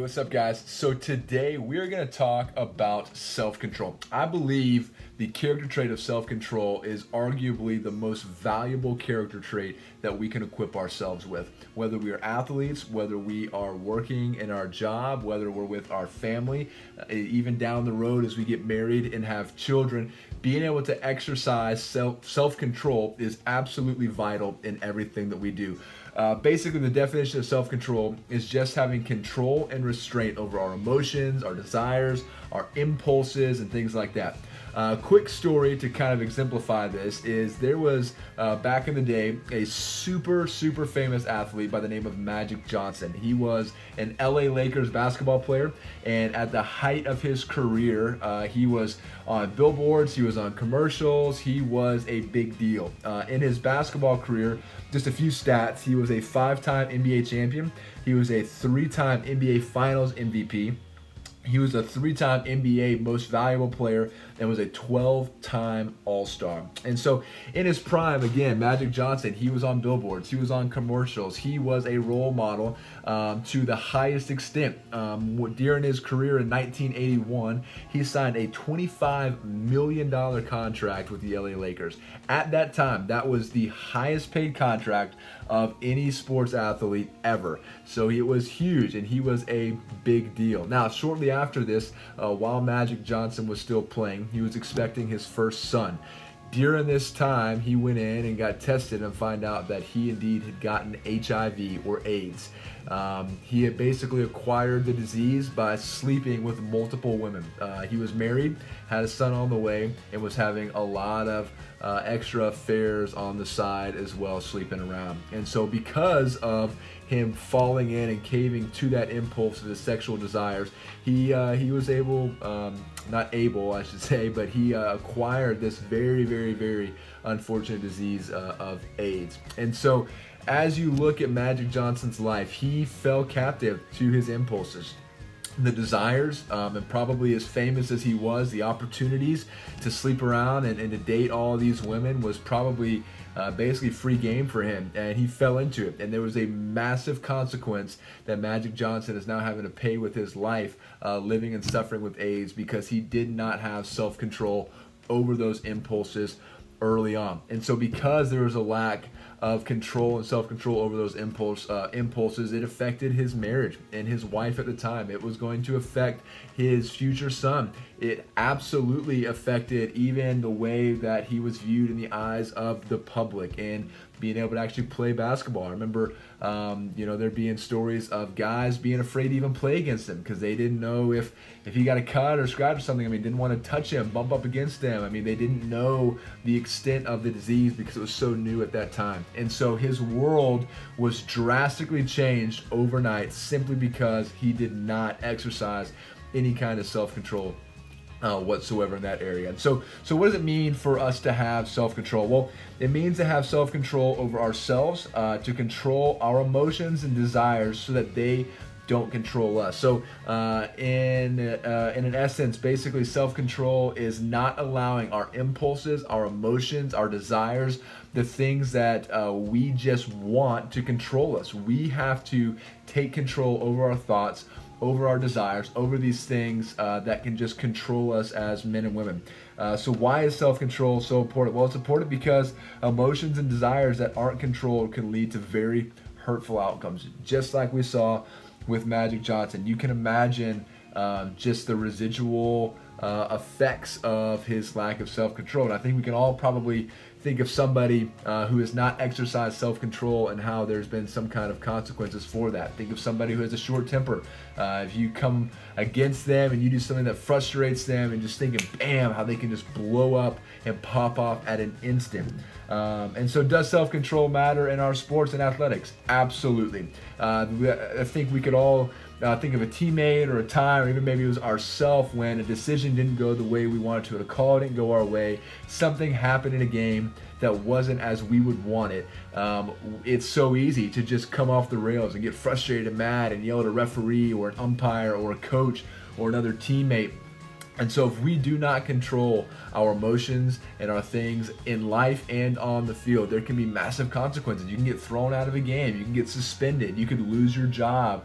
what's up, guys? So today we're going to talk about self-control. I believe the character trait of self-control is arguably the most valuable character trait that we can equip ourselves with. Whether we are athletes, whether we are working in our job, whether we're with our family, even down the road as we get married and have children, being able to exercise self-control is absolutely vital in everything that we do. Basically, the definition of self-control is just having control and restraint over our emotions, our desires, our impulses, and things like that. Quick story to kind of exemplify this is there was, back in the day, a super famous athlete by the name of Magic Johnson. He was an LA Lakers basketball player, and at the height of his career, he was on billboards, he was on commercials, he was a big deal. In his basketball career, just a few stats: he was a 5-time NBA champion, he was a 3-time NBA Finals MVP, he was a 3-time NBA Most Valuable Player, and was a 12-time All-Star. And so in his prime, again, Magic Johnson, he was on billboards, he was on commercials, he was a role model to the highest extent. During his career in 1981, he signed a $25 million contract with the LA Lakers. At that time, that was the highest paid contract of any sports athlete ever. So it was huge, and he was a big deal. Now, shortly after this, while Magic Johnson was still playing, he was expecting his first son. During this time, he went in and got tested and found out that he indeed had gotten HIV or AIDS. He had basically acquired the disease by sleeping with multiple women. He was married, had a son on the way, and was having a lot of extra affairs on the side as well, sleeping around. And so because of him falling in and caving to that impulse of his sexual desires, he was able, not able I should say, but he acquired this very unfortunate disease of AIDS. And so as you look at Magic Johnson's life, he fell captive to his impulses, the desires, and probably as famous as he was, the opportunities to sleep around and to date all these women was probably basically free game for him, and he fell into it. And there was a massive consequence that Magic Johnson is now having to pay with his life, living and suffering with AIDS, because he did not have self-control over those impulses early on. And so because there was a lack of control and self-control over those impulses, it affected his marriage and his wife at the time. It was going to affect his future son. It absolutely affected even the way that he was viewed in the eyes of the public and being able to actually play basketball. I remember, there being stories of guys being afraid to even play against him because they didn't know if he got a cut or scratch or something. I mean, didn't want to touch him, bump up against him. I mean, they didn't know the extent of the disease because it was so new at that time. And so his world was drastically changed overnight simply because he did not exercise any kind of self-control whatsoever in that area. And so what does it mean for us to have self-control? Well, it means to have self-control over ourselves, to control our emotions and desires so that they don't control us. So in an essence, basically self-control is not allowing our impulses, our emotions, our desires, the things that we just want to control us. We have to take control over our thoughts, over our desires, over these things that can just control us as men and women. So why is self-control so important? Well, it's important because emotions and desires that aren't controlled can lead to very hurtful outcomes, just like we saw with Magic Johnson. You can imagine just the residual effects of his lack of self-control. And I think we can all probably think of somebody who has not exercised self-control and how there's been some kind of consequences for that. Think of somebody who has a short temper. If you come against them and you do something that frustrates them, and just thinking, bam, how they can just blow up and pop off at an instant. And so does self-control matter in our sports and athletics? Absolutely. I think we could all think of a teammate or a time, or even maybe it was ourselves, when a decision didn't go the way we wanted to, or a call didn't go our way, something happened in a game that wasn't as we would want it. It's so easy to just come off the rails and get frustrated and mad and yell at a referee or an umpire or a coach or another teammate. And so if we do not control our emotions and our things in life and on the field, there can be massive consequences. You can get thrown out of a game. You can get suspended. You could lose your job.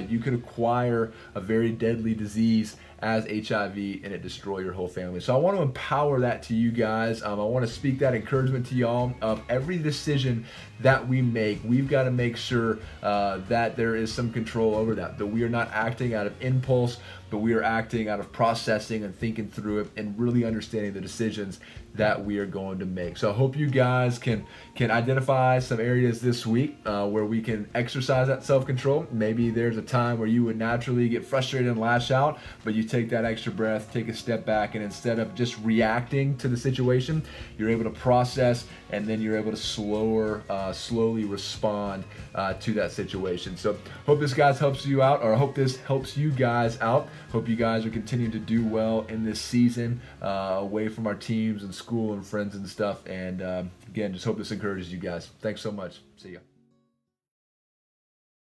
You could acquire a very deadly disease as HIV and it destroy your whole family. So I want to empower that to you guys. I want to speak that encouragement to y'all. Every decision that we make, we've got to make sure that there is some control over that we are not acting out of impulse, but we are acting out of processing and thinking through it and really understanding the decisions that we are going to make. So I hope you guys can identify some areas this week where we can exercise that self-control. Maybe there's a time where you would naturally get frustrated and lash out, but you take that extra breath, take a step back, and instead of just reacting to the situation, you're able to process, and then you're able to slowly respond to that situation. So hope this guys helps you out, or I hope this helps you guys out. Hope you guys are continuing to do well in this season, away from our teams and school and friends and stuff. And again, just hope this encourages you guys. Thanks so much. See ya.